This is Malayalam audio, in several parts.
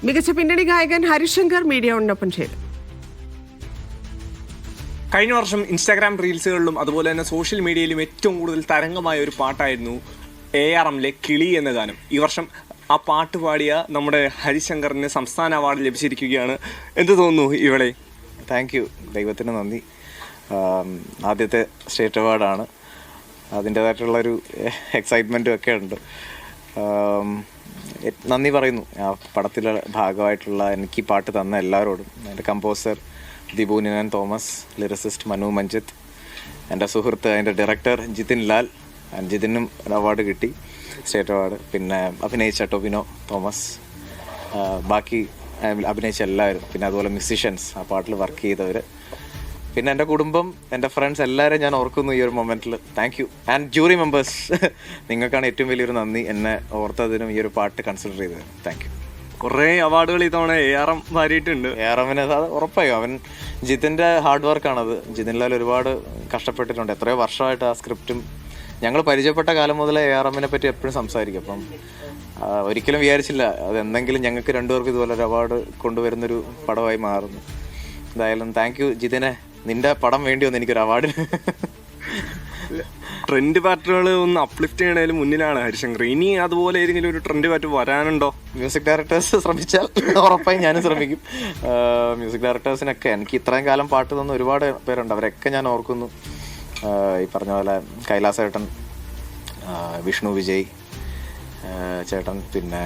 മികച്ച പിന്നണി ഗായകൻ ഹരിശങ്കർ മീഡിയ വണിനൊപ്പം ചെയ്തു. കഴിഞ്ഞ വർഷം ഇൻസ്റ്റാഗ്രാം റീൽസുകളിലും അതുപോലെ തന്നെ സോഷ്യൽ മീഡിയയിലും ഏറ്റവും കൂടുതൽ തരംഗമായ ഒരു പാട്ടായിരുന്നു ARMലെ കിളി എന്ന ഗാനം. ഈ വർഷം ആ പാട്ട് പാടിയ നമ്മുടെ ഹരിശങ്കറിന് സംസ്ഥാന അവാർഡ് ലഭിച്ചിരിക്കുകയാണ്. എന്ത് തോന്നുന്നു ഇവിടെ? താങ്ക് യു, ദൈവത്തിന് നന്ദി. ആദ്യത്തെ സ്റ്റേറ്റ് അവാർഡാണ്. അതിൻ്റേതായിട്ടുള്ളൊരു എക്സൈറ്റ്മെൻറ്റും ഒക്കെ ഉണ്ട്. നന്ദി പറയുന്നു ആ പടത്തിലെ ഭാഗമായിട്ടുള്ള എനിക്ക് ഈ പാട്ട് തന്ന എല്ലാവരോടും. എൻ്റെ കമ്പോസർ ദിബുനിനൻ തോമസ്, ലിറിസിസ്റ്റ് മനു മഞ്ജിത്ത്, എൻ്റെ സുഹൃത്ത് അതിൻ്റെ ഡയറക്ടർ ജിതിൻ ലാൽ. ജിതിനും ഒരു അവാർഡ് കിട്ടി, സ്റ്റേറ്റ് അവാർഡ്. പിന്നെ അഭിനയിച്ച ടൊവിനോ തോമസ്, ബാക്കി അഭിനയിച്ച എല്ലാവരും, പിന്നെ അതുപോലെ മ്യൂസിഷ്യൻസ്, ആ പാട്ടിൽ വർക്ക് ചെയ്തവർ, പിന്നെ എൻ്റെ കുടുംബം, എൻ്റെ ഫ്രണ്ട്സ്, എല്ലാവരും ഞാൻ ഓർക്കുന്നു ഈ ഒരു മൊമെൻറ്റിൽ. Thank you. And jury members, നിങ്ങൾക്കാണ് ഏറ്റവും വലിയൊരു നന്ദി എന്നെ ഓർത്തതിനും ഈ ഒരു പാട്ട് കൺസിഡർ ചെയ്തത്. Thank you. കുറേ അവാർഡുകൾ ഇത്തവണ ARM വാരിയിട്ടുണ്ട്. ARMന് അത് ഉറപ്പായും അവൻ ജിതിൻ്റെ ഹാർഡ് വർക്കാണത്. ജിതിൻ ലാൽ ഒരുപാട് കഷ്ടപ്പെട്ടിട്ടുണ്ട്. എത്രയോ വർഷമായിട്ട് ആ സ്ക്രിപ്റ്റും ഞങ്ങൾ പരിചയപ്പെട്ട കാലം മുതലേ ARMനെ പറ്റി എപ്പോഴും സംസാരിക്കും. അപ്പം ഒരിക്കലും വിചാരിച്ചില്ല അതെന്തെങ്കിലും ഞങ്ങൾക്ക് രണ്ടുപേർക്കും ഇതുപോലെ ഒരു അവാർഡ് കൊണ്ടുവരുന്നൊരു പടമായി മാറുന്നു. എന്തായാലും താങ്ക് യു ജിതിനെ. നിന്റെ പടം വേണ്ടി വന്നു എനിക്കൊരു അവാർഡിന്. ട്രെൻഡ് പാറ്റുകൾ ഒന്ന് അപ്ലിഫ്റ്റ് ചെയ്യണതിൽ മുന്നിലാണ് ഹരിശങ്കർ. ഇനി അതുപോലെ ഏതെങ്കിലും ഒരു ട്രെൻഡ് പാറ്റ് വരാനുണ്ടോ? മ്യൂസിക് ഡയറക്ടേഴ്സ് ശ്രമിച്ചാൽ ഉറപ്പായും ഞാനും ശ്രമിക്കും. മ്യൂസിക് ഡയറക്ടേഴ്സിനൊക്കെ എനിക്ക് ഇത്രയും കാലം പാട്ട് തന്ന ഒരുപാട് പേരുണ്ട്. അവരൊക്കെ ഞാൻ ഓർക്കുന്നു. ഈ പറഞ്ഞ പോലെ കൈലാസ് ചേട്ടൻ, വിഷ്ണു വിജയ് ചേട്ടൻ, പിന്നെ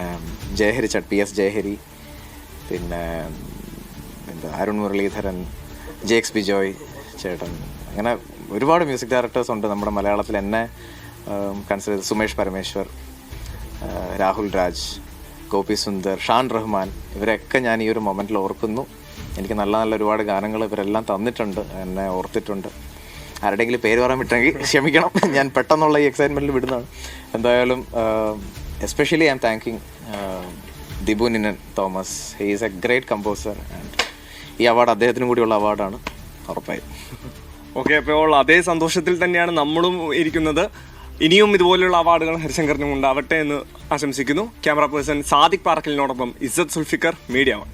ജയഹരി PS ജയഹരി, പിന്നെ എന്താ അരുൺ മുരളീധരൻ, JX ബിജോയ് ചേട്ടൻ, അങ്ങനെ ഒരുപാട് മ്യൂസിക് ഡയറക്ടേഴ്സ് ഉണ്ട് നമ്മുടെ മലയാളത്തിൽ. എന്നെ കൺസിഡർ ചെയ്ത് സുമേഷ് പരമേശ്വർ, രാഹുൽ രാജ്, ഗോപി സുന്ദർ, ഷാൻ റഹ്മാൻ, ഇവരൊക്കെ ഞാൻ ഈ ഒരു മൊമെൻറ്റിൽ ഓർക്കുന്നു. എനിക്ക് നല്ല നല്ല ഒരുപാട് ഗാനങ്ങൾ ഇവരെല്ലാം തന്നിട്ടുണ്ട്, എന്നെ ഓർത്തിട്ടുണ്ട്. ആരുടെയെങ്കിലും പേര് പറയാൻ വിട്ടെങ്കിൽ ക്ഷമിക്കണം, ഞാൻ പെട്ടെന്നുള്ള ഈ എക്സൈറ്റ്മെൻറ്റിൽ വിടുന്നതാണ്. എന്തായാലും especially I am thanking Dibu Ninan Thomas. He is a great composer and ഈ അവാർഡ് അദ്ദേഹത്തിനും കൂടിയുള്ള അവാർഡാണ് ഉറപ്പായും. ഓക്കെ, അപ്പോൾ അതേ സന്തോഷത്തിൽ തന്നെയാണ് നമ്മളും ഇരിക്കുന്നത്. ഇനിയും ഇതുപോലെയുള്ള അവാർഡുകൾ ഹരിശങ്കറിനും ഉണ്ടാവട്ടെ എന്ന് ആശംസിക്കുന്നു. ക്യാമറ പേഴ്സൺ സാദിഖ് പാറക്കലിനോടൊപ്പം ഇസ്സത്ത് സുൽഫിക്കർ, മീഡിയ വൺ.